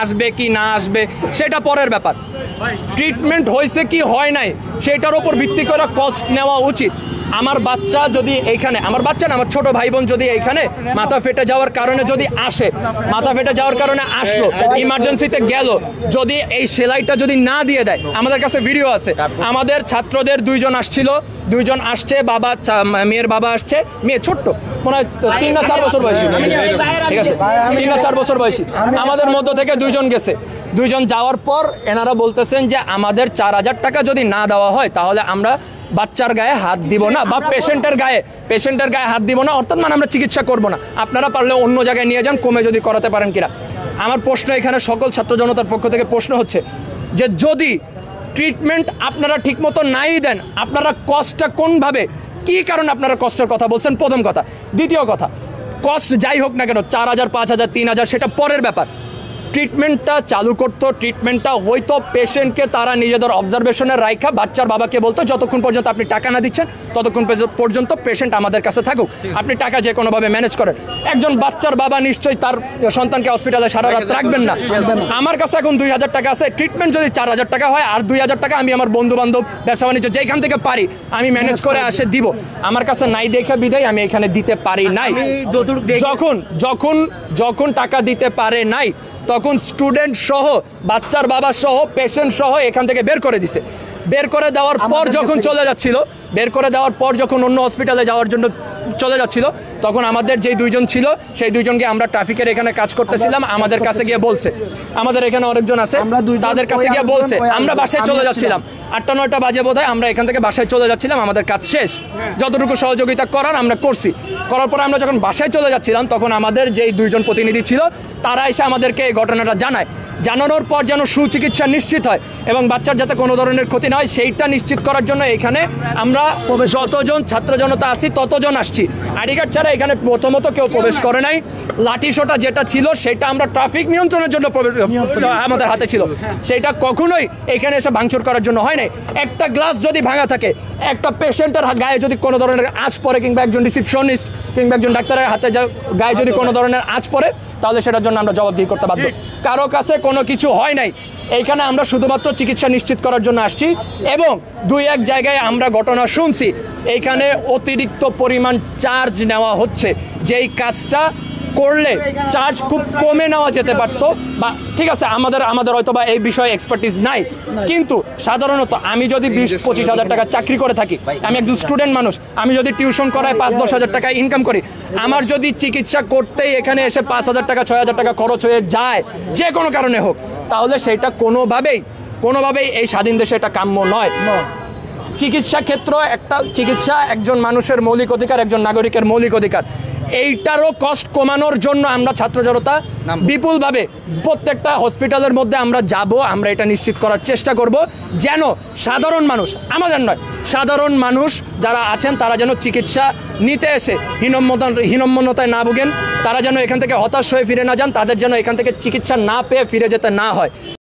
আসবে কি না আসবে সেটা পরের ব্যাপার। ট্রিটমেন্ট হয়েছে কি হয় নাই সেটার উপর ভিত্তি করে কস্ট নেওয়া উচিত। আমার বাচ্চা যদি এইখানে, আমার বাচ্চা না, আমার ছোট ভাই বোন যদি এইখানে মাথা ফেটে যাওয়ার কারণে যদি আসে, মাথা ফেটে যাওয়ার কারণে আসলো, ইমার্জেন্সিতে গেল, যদি এই সেলাইটা যদি না দিয়ে দেয়, আমাদের কাছে ভিডিও আছে, আমাদের ছাত্রদের দুইজন আসছিল, দুইজন আসছে, বাবা মেয়ের বাবা আসছে, মেয়ে ছোট্ট মনে হয় 3 না 4 বছর বয়সী, ঠিক আছে 3 না 4 বছর বয়সী, আমাদের মধ্য থেকে দুইজন গেছে। দুইজন যাওয়ার পর এনারা বলতেছেন যে আমাদের 4000 টাকা যদি না দেওয়া হয় তাহলে আমরা বাচ্চার গায়ে হাত দিব না, বা পেশেন্টের গায়ে হাত দিব না, অর্থাৎ মানে আমরা চিকিৎসা করব না, আপনারা পারলে অন্য জায়গায় নিয়ে যান, কমে যদি করাতে পারেন কিনা। আমার প্রশ্ন এখানে সকল ছাত্র জনতার পক্ষ থেকে প্রশ্ন হচ্ছে যে যদি ট্রিটমেন্ট আপনারা ঠিকমতো নাই দেন, আপনারা কস্টটা কোনভাবে, কী কারণে আপনারা কষ্টের কথা বলছেন, প্রথম কথা। দ্বিতীয় কথা, কস্ট যাই হোক না কেন, 4000, 5000, 3000 সেটা পরের ব্যাপার, ট্রিটমেন্টটা চালু করতো, ট্রিটমেন্টটা হয়তো পেশেন্টকে তারা নিজেদের অবজারভেশনে রাখা বাচ্চার বাবাকে বলতো যতক্ষণ পর্যন্ত আপনি টাকা না দিচ্ছেন ততক্ষণ পর্যন্ত পেশেন্ট আমাদের কাছে থাকুক, আপনি টাকা যে কোনোভাবে ম্যানেজ করেন। একজন বাচ্চার বাবা নিশ্চয়ই তার সন্তানকে হসপিটালে সারা রাত রাখবেন না। আমার কাছে এখন 2000 টাকা আছে, ট্রিটমেন্ট যদি 4000 টাকা হয় আর 2000 টাকা আমি আমার বন্ধু বান্ধব, ব্যবসা বাণিজ্য যেখান থেকে পারি আমি ম্যানেজ করে আসে দিব, আমার কাছে নাই দেখে বিদায় আমি এখানে দিতে পারি নাই। যখন টাকা দিতে পারে নাই তখন স্টুডেন্ট সহ, বাচ্চার বাবা সহ, পেশেন্ট সহ এখান থেকে বের করে দিছে। বের করে দেওয়ার পর যখন চলে যাচ্ছিল, বের করে দেওয়ার পর যখন অন্য হসপিটালে যাওয়ার জন্য চলে যাচ্ছিল, তখন আমাদের যেই দুইজন ছিল সেই দুইজনকে আমরা ট্রাফিকের এখানে কাজ করতেছিলাম, আমাদের কাছে গিয়ে বলছে, আমাদের এখানে অনেকজন আছে, তাদের কাছে গিয়ে বলছে আমরা বাসায় চলে যাচ্ছিলাম, 8টা-9টা বাজে বোধহয় আমরা এখান থেকে বাসায় চলে যাচ্ছিলাম, আমাদের কাজ শেষ, যতটুকু সহযোগিতা করার আমরা করছি। করার পরে আমরা যখন বাসায় চলে যাচ্ছিলাম তখন আমাদের যেই দুইজন প্রতিনিধি ছিল তারা এসে আমাদেরকে এই ঘটনাটা জানায়। জানানোর পর যেন সুচিকিৎসা নিশ্চিত হয় এবং বাচ্চার যাতে কোনো ধরনের ক্ষতি না হয় সেইটা নিশ্চিত করার জন্য এখানে আমরা যতজন ছাত্র জনতা আছি ততজন আসছি। আইডি কার্ড ছাড়া এখানে প্রথমত কেউ প্রবেশ করে নাই। লাঠি সোটা যেটা ছিল সেটা আমরা ট্রাফিক নিয়ন্ত্রণের জন্য আমাদের হাতে ছিল, সেটা কখনোই এখানে এসে ভাঙচুর করার জন্য হয় নাই। একটা গ্লাস যদি ভাঙা থাকে, একটা পেশেন্টের গায়ে যদি কোনো ধরনের আঁচ পড়ে, কিংবা একজন রিসিপশনিস্ট কিংবা একজন ডাক্তারের হাতে গায়ে যদি কোনো ধরনের আঁচ পড়ে, তাহলে সেটার জন্য আমরা জবাবদিহি করতে বাধ্য। কারো কাছে কোনো কিছু হয় নাই, এইখানে আমরা শুধুমাত্র চিকিৎসা নিশ্চিত করার জন্য আসছি। এবং 2-1 জায়গায় আমরা ঘটনা শুনছি এইখানে অতিরিক্ত পরিমাণ চার্জ নেওয়া হচ্ছে, যেই কাজটা করলে চার্জ খুব কমে নেওয়া যেতে পারতো, বা ঠিক আছে আমাদের হয়তো বা এই বিষয়ে এক্সপার্টিস নাই, কিন্তু সাধারণত আমি যদি 20-25 হাজার টাকা চাকরি করে থাকি, আমি একজন স্টুডেন্ট মানুষ, আমি যদি টিউশন করায় 5-10 হাজার টাকা ইনকাম করি, আমার যদি চিকিৎসা করতেই এখানে এসে 5000 টাকা 6000 টাকা খরচ হয়ে যায় যে কোনো কারণে হোক, তাহলে সেটা কোনোভাবেই এই স্বাধীন দেশে এটা কাম্য নয়। চিকিৎসা ক্ষেত্র চিকিৎসা একজন মানুষের মৌলিক অধিকার, একজন নাগরিকের মৌলিক অধিকার। এইটারও কষ্ট কমানোর জন্য আমরা ছাত্র জনতা বিপুলভাবে প্রত্যেকটা হসপিটালের মধ্যে আমরা যাব, আমরা এটা নিশ্চিত করার চেষ্টা করব যেন সাধারণ মানুষ, আমাদের নয়, সাধারণ মানুষ যারা আছেন তারা যেন চিকিৎসা নিতে এসে হীনম্মন্যতায় না ভোগেন, তারা যেন এখান থেকে হতাশ হয়ে ফিরে না যান, তাদের যেন এখান থেকে চিকিৎসা না পেয়ে ফিরে যেতে না হয়।